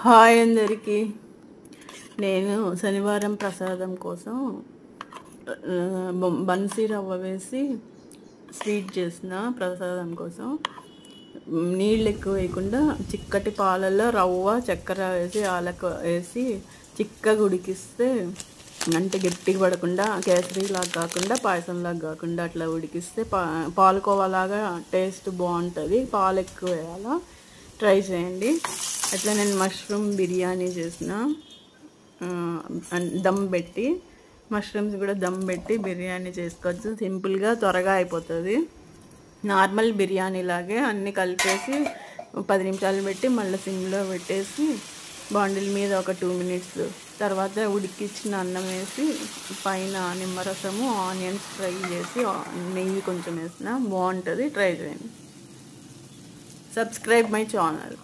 Hi అందరికీ. నేను శనివారం ప్రసాదం కోసం బన్సీ రవ్వ వేసి స్వీట్ చేసిన ప్రసాదం కోసం నీళ్ళు ఎక్కువ వేయకుండా చిక్కటి పాలల్లో రవ్వ చక్కెర వేసి యాలక వేసి చిక్కగా ఉడికిస్తే, అంటే గట్టిగా పడకుండా కేసరిలాగా కాకుండా పాయసంలాగా కాకుండా అట్లా ఉడికిస్తే పాలకోవాలాగా టేస్ట్ బాగుంటుంది. పాలు ఎక్కువ వేయాలా, ట్రై చేయండి. అట్లా నేను మష్రూమ్ బిర్యానీ చేసిన, దమ్ పెట్టి మష్రూమ్స్ కూడా దమ్ పెట్టి బిర్యానీ చేసుకోవచ్చు. సింపుల్గా త్వరగా అయిపోతుంది. నార్మల్ బిర్యానీ లాగే అన్నీ కలిపేసి 10 నిమిషాలు పెట్టి మళ్ళీ సిమ్లో పెట్టేసి బాండిల్ మీద ఒక 2 మినిట్స్ తర్వాత ఉడికించిన అన్నం వేసి పైన నిమ్మరసము ఆనియన్స్ ఫ్రై చేసి నెయ్యి కొంచెం వేసిన బాగుంటుంది. ట్రై చేయండి. Subscribe my channel.